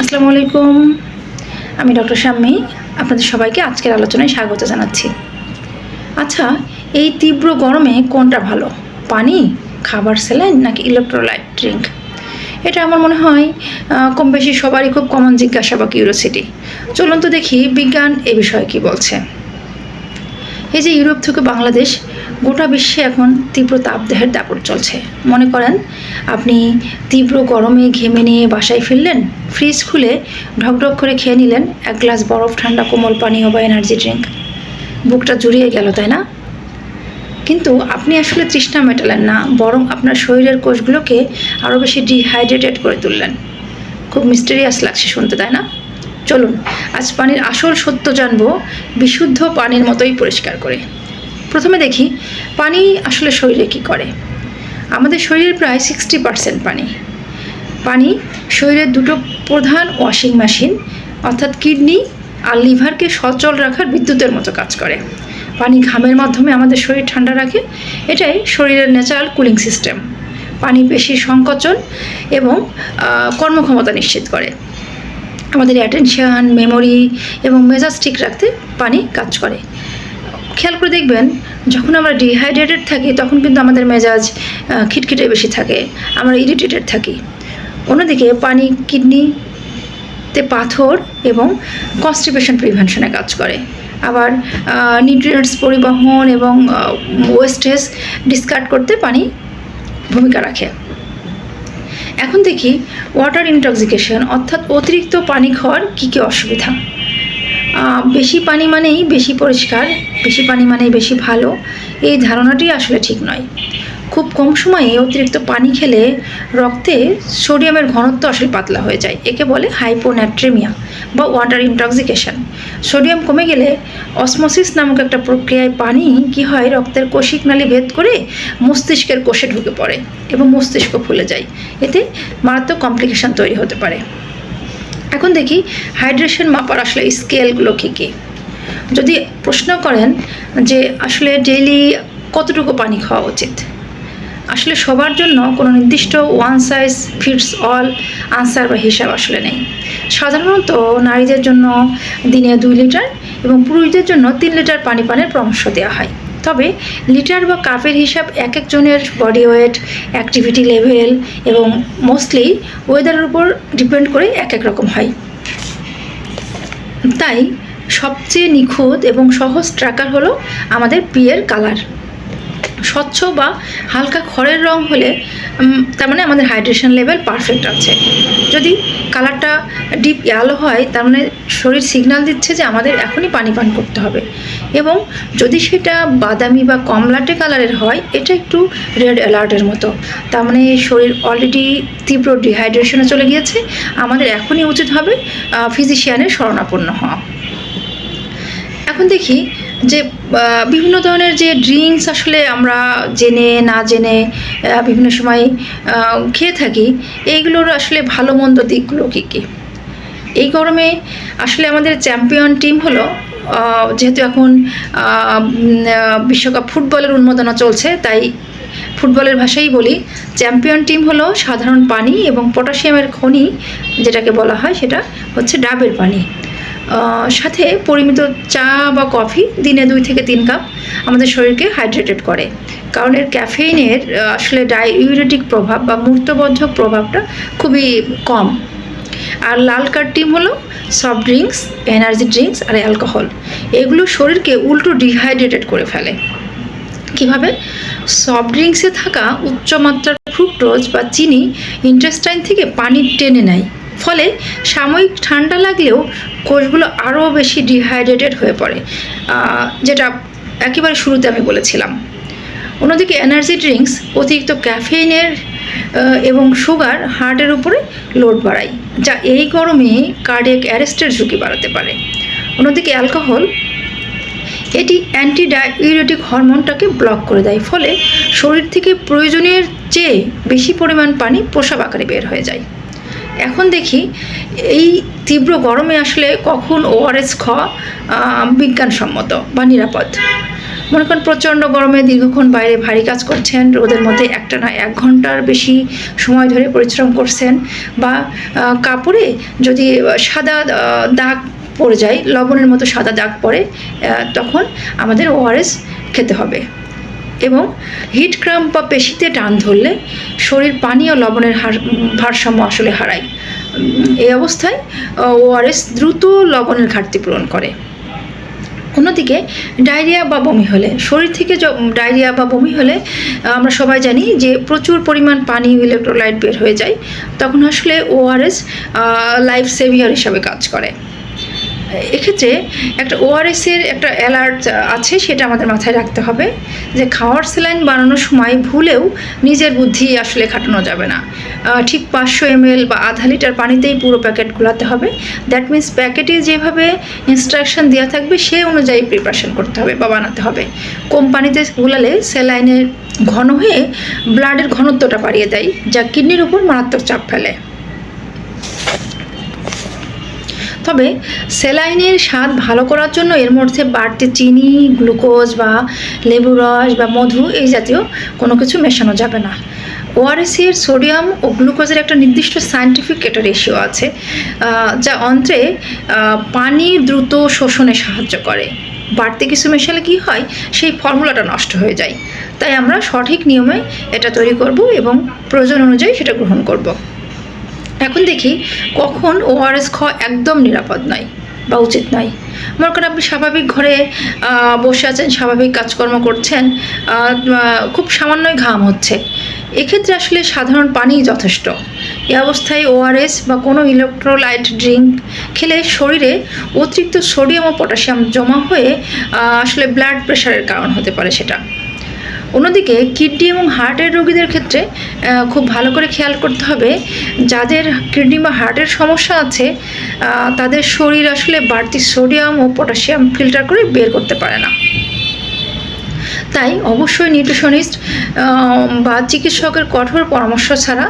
আসসালামু আলাইকুম। আমি ডক্টর শাম্মী। আপনাদের সবাইকে আজকের আলোচনায় স্বাগত জানাচ্ছি। আচ্ছা, এই তীব্র গরমে কোনটা ভালো, পানি, খাবার, স্যালাইন নাকি ইলেকট্রোলাইট ড্রিঙ্ক? এটা আমার মনে হয় কম বেশি সবারই খুব কমন জিজ্ঞাসা বা কিউরিওসিটি। চলুন তো দেখি বিজ্ঞান এ বিষয়ে কী বলছে। এই যে ইউরোপ থেকে বাংলাদেশ, গোটা বিশ্বে এখন তীব্র তাপদাহের দাপট চলছে। মনে করেন আপনি তীব্র গরমে ঘেমে নিয়ে বাসায় ফিরলেন, ফ্রিজ খুলে ঢকঢক করে খেয়ে নিলেন এক গ্লাস বরফ ঠান্ডা কোমল পানীয় বা এনার্জি ড্রিঙ্ক। বুকটা জুড়িয়ে গেল, তাই না? কিন্তু আপনি আসলে তৃষ্ণা মেটালেন না, বরং আপনার শরীরের কোষগুলোকে আরও বেশি ডিহাইড্রেটেড করে তুললেন। খুব মিস্টেরিয়াস লাগছে শুনতে, তাই না? চলুন আজ পানির আসল সত্য জানবো, বিশুদ্ধ পানির মতোই পরিষ্কার করে। প্রথমে দেখি পানি আসলে শরীরে কী করে। আমাদের শরীরের প্রায় 60% পানি। পানি শরীরের দুটো প্রধান ওয়াশিং মেশিন অর্থাৎ কিডনি আর লিভারকে সচল রাখার বিদ্যুতের মতো কাজ করে। পানি ঘামের মাধ্যমে আমাদের শরীর ঠান্ডা রাখে, এটাই শরীরের ন্যাচারাল কুলিং সিস্টেম। পানি পেশির সংকোচন এবং কর্মক্ষমতা নিশ্চিত করে। আমাদের অ্যাটেনশন, মেমোরি এবং মেজাজ ঠিক রাখতে পানি কাজ করে। খেয়াল করে দেখবেন, যখন আমরা ডিহাইড্রেটেড থাকি তখন কিন্তু আমাদের মেজাজ খিটখিটে বেশি থাকে, আমরা ইরিটেটেড থাকি। অন্যদিকে পানি কিডনিতে পাথর এবং কনস্টিপেশন প্রিভেনশনে কাজ করে। আবার নিউট্রিয়েন্টস পরিবহন এবং ওয়েস্টেজ ডিসকার্ড করতে পানি ভূমিকা রাখে। এখন দেখি ওয়াটার ইনটক্সিকেশন অর্থাৎ অতিরিক্ত পানি খাওয়ার কী কী অসুবিধা। বেশি পানি মানেই বেশি পরিষ্কার, বেশি পানি মানেই বেশি ভালো, এই ধারণাটি আসলে ঠিক নয়। খুব কম সময়ে অতিরিক্ত পানি খেলে রক্তে সোডিয়ামের ঘনত্ব আসলে পাতলা হয়ে যায়, একে বলে হাইপোন্যাট্রেমিয়া বা ওয়াটার ইনটক্সিকেশন। সোডিয়াম কমে গেলে অসমোসিস নামক একটা প্রক্রিয়ায় পানি কি হয়, রক্তের কোষিক নালী ভেদ করে মস্তিষ্কের কোষে ঢুকে পড়ে এবং মস্তিষ্ক ফুলে যায়। এতে মারাত্মক কমপ্লিকেশন তৈরি হতে পারে। এখন দেখি হাইড্রেশন মাপার আসলে স্কেলগুলো কী কী। যদি প্রশ্ন করেন যে আসলে ডেইলি কতটুকু পানি খাওয়া উচিত, আসলে সবার জন্য কোনো নির্দিষ্ট one size fits all answer বা হিসাব আসলে নেই। সাধারণত নারীদের জন্য দিনে 2 লিটার এবং পুরুষদের জন্য 3 লিটার পানি পানের পরামর্শ দেওয়া হয়। তবে লিটার বা কাপের হিসাব এক একজনের বডি ওয়েট, অ্যাক্টিভিটি লেভেল এবং মোস্টলি ওয়েদারের উপর ডিপেন্ড করে এক এক রকম হয়। তাই সবচেয়ে নিখুঁত এবং সহজ ট্র্যাকার হলো আমাদের পিয়ের কালার। স্বচ্ছ বা হালকা খড়ের রং হলে তার মানে আমাদের হাইড্রেশন লেভেল পারফেক্ট আছে। যদি কালারটা ডিপ ইয়েলো হয় তার মানে শরীর সিগন্যাল দিচ্ছে যে আমাদের এখনই পানি পান করতে হবে। এবং যদি সেটা বাদামি বা কমলাটে কালারের হয়, এটা একটু রেড অ্যালার্টের মতো, তার মানে শরীর অলরেডি তীব্র ডিহাইড্রেশনে চলে গিয়েছে, আমাদের এখনই উচিত হবে ফিজিশিয়ানের শরণাপন্ন হওয়া। এখন দেখি যে বিভিন্ন ধরনের যে ড্রিঙ্কস আসলে আমরা জেনে না জেনে বিভিন্ন সময় খেয়ে থাকি, এইগুলোর আসলে ভালো মন্দ দিকগুলো কী কী। এই গরমে আসলে আমাদের চ্যাম্পিয়ন টিম হলো, যেহেতু এখন বিশ্বকাপ ফুটবলের উন্মাদনা চলছে, তাই ফুটবলের ভাষাই বলি, চ্যাম্পিয়ন টিম হলো সাধারণ পানি এবং পটাশিয়ামের খনি যেটাকে বলা হয়, সেটা হচ্ছে ডাবের পানি। সাথে পরিমিত চা বা কফি দিনে 2 থেকে 3 কাপ আমাদের শরীরকে হাইড্রেটেড করে, কারণ এর ক্যাফেইনের আসলে ডাইউরেটিক প্রভাব বা মূত্রবর্ধক প্রভাবটা খুবই কম। আর লাল কার্ড টিম হলো সফট ড্রিঙ্কস, এনার্জি ড্রিঙ্কস আর অ্যালকোহল। এগুলো শরীরকে উল্টো ডিহাইড্রেটেড করে ফেলে। কীভাবে? সফট ড্রিঙ্কসে থাকা উচ্চমাত্রার ফ্রুক্টোজ বা চিনি ইন্টেস্টাইন থেকে পানি টেনে নেয়, ফলে সাময়িক ঠান্ডা লাগলেও কোষগুলো আরও বেশি ডিহাইড্রেটেড হয়ে পড়ে, যেটা একেবারে শুরুতে আমি বলেছিলাম। অন্যদিকে এনার্জি ড্রিঙ্কস অতিরিক্ত ক্যাফেইনের এবং সুগার হার্টের উপরে লোড বাড়ায়, যা এই গরমে কার্ডিয়াক অ্যারেস্টের ঝুঁকি বাড়াতে পারে। অন্যদিকে অ্যালকোহল এটি অ্যান্টি ডাইউরেটিক হরমোনটাকে ব্লক করে দেয়, ফলে শরীর থেকে প্রয়োজনের চেয়ে বেশি পরিমাণ পানি প্রস্রাব আকারে বের হয়ে যায়। এখন দেখি এই তীব্র গরমে আসলে কখন ওআরএস খাওয়া বিজ্ঞানসম্মত বা নিরাপদ। মনে করেন প্রচণ্ড গরমে দীর্ঘক্ষণ বাইরে ভারী কাজ করছেন, রোদের মধ্যে একটানা 1 ঘন্টার বেশি সময় ধরে পরিশ্রম করছেন, বা কাপড়ে যদি সাদা দাগ পড়ে যায়, লবণের মতো সাদা দাগ পড়ে, তখন আমাদের ওআরএস খেতে হবে। এবং হিট ক্রাম্প বা পেশিতে টান ধরলে শরীর পানি ও লবণের ভারসাম্য আসলে হারায়। এই অবস্থায় ওআরএস দ্রুত লবণের ঘাটতি পূরণ করে। অন্যদিকে ডায়রিয়া বা বমি হলে, শরীর থেকে ডায়রিয়া বা বমি হলে আমরা সবাই জানি যে প্রচুর পরিমাণ পানি, ইলেকট্রোলাইট বের হয়ে যায়, তখন আসলে ওআরএস লাইফ সেভিয়ার হিসাবে কাজ করে। এক্ষেত্রে একটা ওআরএসের একটা অ্যালার্ট আছে, সেটা আমাদের মাথায় রাখতে হবে যে খাওয়ার স্যালাইন বানানোর সময় ভুলেও নিজের বুদ্ধি আসলে খাটানো যাবে না। ঠিক 500 ml বা আধা লিটার পানিতেই পুরো প্যাকেট গুলাতে হবে। দ্যাট মিন্স প্যাকেটে যেভাবে ইনস্ট্রাকশন দেওয়া থাকবে সেই অনুযায়ী প্রিপারেশন করতে হবে বা বানাতে হবে। কম পানিতে গুলালে স্যালাইনের ঘন হয়ে ব্লাডের ঘনত্বটা বাড়িয়ে দেয়, যা কিডনির উপর মারাত্মক চাপ ফেলে। তবে স্যালাইনের স্বাদ ভালো করার জন্য এর মধ্যে বাড়তি চিনি, গ্লুকোজ বা লেবু রস বা মধু এই জাতীয় কোনো কিছু মেশানো যাবে না। ওআরএসের সোডিয়াম ও গ্লুকোজের একটা নির্দিষ্ট সায়েন্টিফিক একটা রেশিও আছে, যা অন্ত্রে পানি দ্রুত শোষণে সাহায্য করে। বাড়তি কিছু মেশালে কি হয়, সেই ফর্মুলাটা নষ্ট হয়ে যায়। তাই আমরা সঠিক নিয়মে এটা তৈরি করব এবং প্রয়োজন অনুযায়ী সেটা গ্রহণ করব। এখন দেখি কখন ওআরএস খাওয়া একদম নিরাপদ নয় বা উচিত নয়। মনে করেন আপনি স্বাভাবিক ঘরে বসে আছেন, স্বাভাবিক কাজকর্ম করছেন, খুব সামান্যই ঘাম হচ্ছে, এক্ষেত্রে আসলে সাধারণ পানিই যথেষ্ট। এই অবস্থায় ওআরএস বা কোনো ইলেকট্রোলাইট ড্রিঙ্ক খেলে শরীরে অতিরিক্ত সোডিয়াম ও পটাশিয়াম জমা হয়ে আসলে ব্লাড প্রেশারের কারণ হতে পারে সেটা। অন্যদিকে কিডনি এবং হার্টের রোগীদের ক্ষেত্রে খুব ভালো করে খেয়াল করতে হবে, যাদের কিডনি বা হার্টের সমস্যা আছে তাদের শরীর আসলে বাড়তি সোডিয়াম ও পটাশিয়াম ফিল্টার করে বের করতে পারে না। তাই অবশ্যই নিউট্রিশনিস্ট বা চিকিৎসকের কঠোর পরামর্শ ছাড়া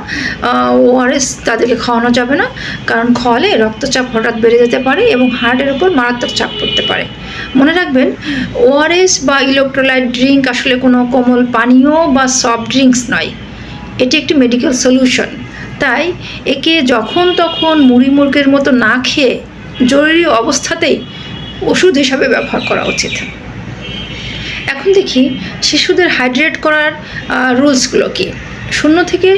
ওআরএস তাদেরকে খাওয়ানো যাবে না, কারণ খাওয়ালে রক্তচাপ হঠাৎ বেড়ে যেতে পারে এবং হার্টের উপর মারাত্মক চাপ পড়তে পারে। মনে রাখবেন, ওআরএস বা ইলেকট্রোলাইট ড্রিঙ্ক আসলে কোনো কোমল পানীয় বা সফট ড্রিঙ্কস নয়, এটি একটি মেডিকেল সলিউশন। তাই একে যখন তখন মুড়ি মুরগের মতো না খেয়ে জরুরি অবস্থাতেই ওষুধ হিসাবে ব্যবহার করা উচিত। এখন দেখি শিশুদের হাইড্রেট করার রুলসগুলো কি। 0 থেকে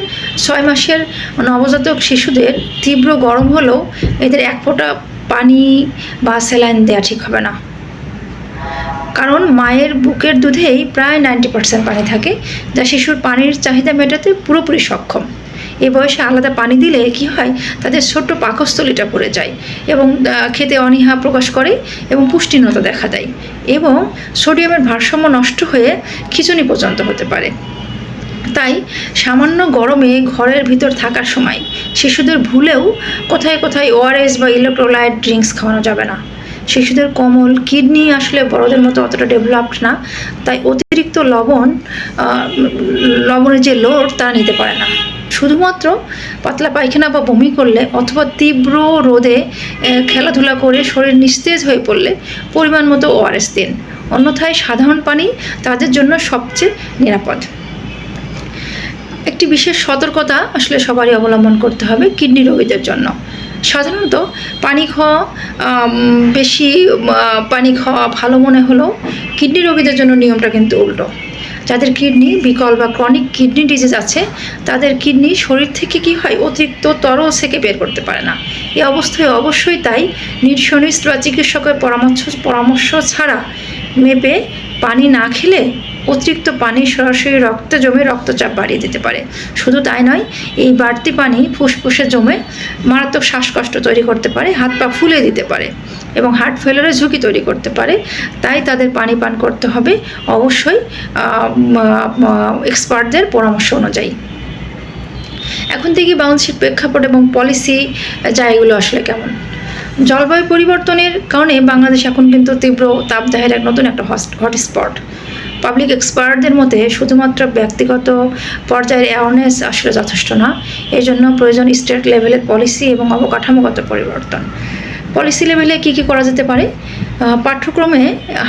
6 মাসের নবজাতক শিশুদের তীব্র গরম হলেও এদের 1 ফোঁটা পানি বা স্যালাইন দেওয়া ঠিক হবে না, কারণ মায়ের বুকের দুধেই প্রায় 90% পানি থাকে, যা শিশুর পানির চাহিদা মেটাতে পুরোপুরি সক্ষম। এই বয়সে আলাদা পানি দিলে কি হয়, তাদের ছোট্ট পাকস্থলীটা পড়ে যায় এবং খেতে অনীহা প্রকাশ করে এবং পুষ্টিহীনতা দেখা দেয় এবং সোডিয়ামের ভারসাম্য নষ্ট হয়ে খিঁচুনি পর্যন্ত হতে পারে। তাই সামান্য গরমে ঘরের ভিতর থাকার সময় শিশুদের ভুলেও কোথায় কোথায় ওআরএস বা ইলেকট্রোলাইট ড্রিঙ্কস খাওয়ানো যাবে না। শিশুদের কোমল কিডনি আসলে বড়দের মতো অতটা ডেভেলপড না, তাই অতিরিক্ত লবণের যে লোড তা নিতে পারে না। শুধুমাত্র পাতলা পায়খানা বা বমি করলে অথবা তীব্র রোদে খেলাধুলা করে শরীর নিস্তেজ হয়ে পড়লে পরিমাণ মতো ওআরএস দিন, অন্যথায় সাধারণ পানি তাদের জন্য সবচেয়ে নিরাপদ। একটি বিশেষ সতর্কতা আসলে সবারই অবলম্বন করতে হবে কিডনি রোগীদের জন্য। সাধারণত বেশি পানি খাওয়া ভালো মনে হলেও কিডনি রোগীদের জন্য নিয়মটা কিন্তু উল্টো। যাদের কিডনি বিকল বা ক্রনিক কিডনি ডিজিজ আছে, তাদের কিডনি শরীর থেকে কি হয়, অতিরিক্ত তরল থেকে বের করতে পারে না। এই অবস্থায় অবশ্যই তাই নিউট্রিশনিস্ট বা চিকিৎসকের পরামর্শ ছাড়া মেপে পানি না খেলে অতিরিক্ত পানি সরাসরি রক্তে জমে রক্তচাপ বাড়িয়ে দিতে পারে। শুধু তাই নয়, এই বাড়তি পানি ফুসফুসে জমে মারাত্মক শ্বাসকষ্ট তৈরি করতে পারে, হাত পা ফুলে দিতে পারে এবং হার্ট ফেলারের ঝুঁকি তৈরি করতে পারে। তাই তাদের পানি পান করতে হবে অবশ্যই এক্সপার্টদের পরামর্শ অনুযায়ী। এখন থেকে বাউন্সির প্রেক্ষাপট এবং পলিসি জায়গাগুলো আসলে কেমন। জলবায়ু পরিবর্তনের কারণে বাংলাদেশ এখন কিন্তু তীব্র তাপদাহের নতুন একটা হটস্পট। পাবলিক এক্সপার্টদের মতে শুধুমাত্র ব্যক্তিগত পর্যায়ের অ্যাওয়ারনেস আসলে যথেষ্ট না, এর জন্য প্রয়োজন স্টেট লেভেলের পলিসি এবং অবকাঠামোগত পরিবর্তন। পলিসি লেভেলে কী করা যেতে পারে, পাঠ্যক্রমে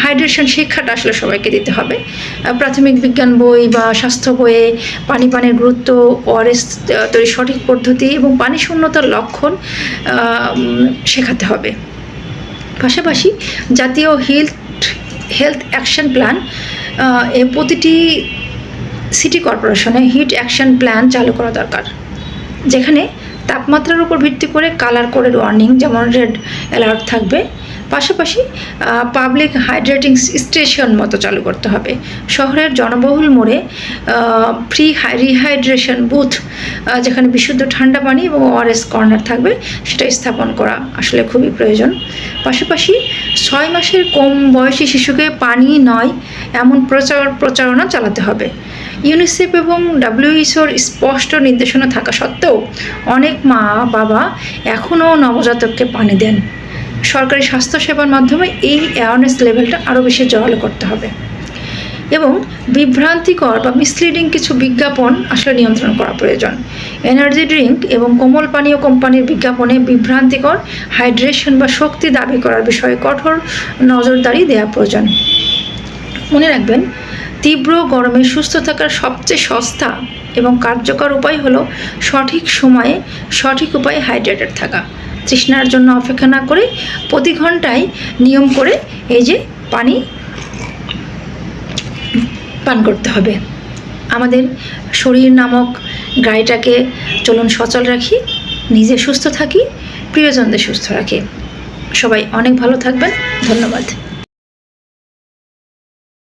হাইড্রেশন শিক্ষাটা আসলে সবাইকে দিতে হবে। প্রাথমিক বিজ্ঞান বই বা স্বাস্থ্য বইয়ে পানির গুরুত্ব, ওআরএস তৈরির সঠিক পদ্ধতি এবং পানি শূন্যতার লক্ষণ শেখাতে হবে। পাশাপাশি জাতীয় হেলথ অ্যাকশন প্ল্যান, প্রতিটি সিটি কর্পোরেশনে হিট অ্যাকশন প্ল্যান চালু করা দরকার, যেখানে তাপমাত্রার উপর ভিত্তি করে কালার কোডেড ওয়ার্নিং যেমন রেড অ্যালার্ট থাকবে। পাশাপাশি পাবলিক হাইড্রেটিং স্টেশন মতো চালু করতে হবে। শহরের জনবহুল মোড়ে ফ্রি রিহাইড্রেশন বুথ, যেখানে বিশুদ্ধ ঠান্ডা পানি এবং ওআরএস কর্নার থাকবে, সেটা স্থাপন করা আসলে খুবই প্রয়োজন। পাশাপাশি 6 মাসের কম বয়সী শিশুকে পানি নয় এমন প্রচারণা চালাতে হবে। ইউনিসেফ এবং WHO-র স্পষ্ট নির্দেশনা থাকা সত্ত্বেও অনেক মা বাবা এখনও নবজাতককে পানি দেন। সরকারি স্বাস্থ্যসেবার মাধ্যমে এই অ্যাওয়ারনেস লেভেলটা আরও বেশি জোরালো করতে হবে এবং বিভ্রান্তিকর বা মিসলিডিং কিছু বিজ্ঞাপন আসলে নিয়ন্ত্রণ করা প্রয়োজন। এনার্জি ড্রিঙ্ক এবং কোমল পানীয় কোম্পানির বিজ্ঞাপনে বিভ্রান্তিকর হাইড্রেশন বা শক্তি দাবি করার বিষয়ে কঠোর নজরদারি দেওয়া প্রয়োজন। মনে রাখবেন, তীব্র গরমে সুস্থ থাকার সবচেয়ে সস্তা এবং কার্যকর উপায় হলো সঠিক সময়ে সঠিক উপায়ে হাইড্রেটেড থাকা। তৃষ্ণার জন্য অপেক্ষা না করে প্রতি ঘন্টায় নিয়ম করে এই যে পানি পান করতে হবে। আমাদের শরীর নামক গাড়িটাকে চলুন সচল রাখি, নিজে সুস্থ থাকি, প্রিয়জনদের সুস্থ রাখি। সবাই অনেক ভালো থাকবেন। ধন্যবাদ।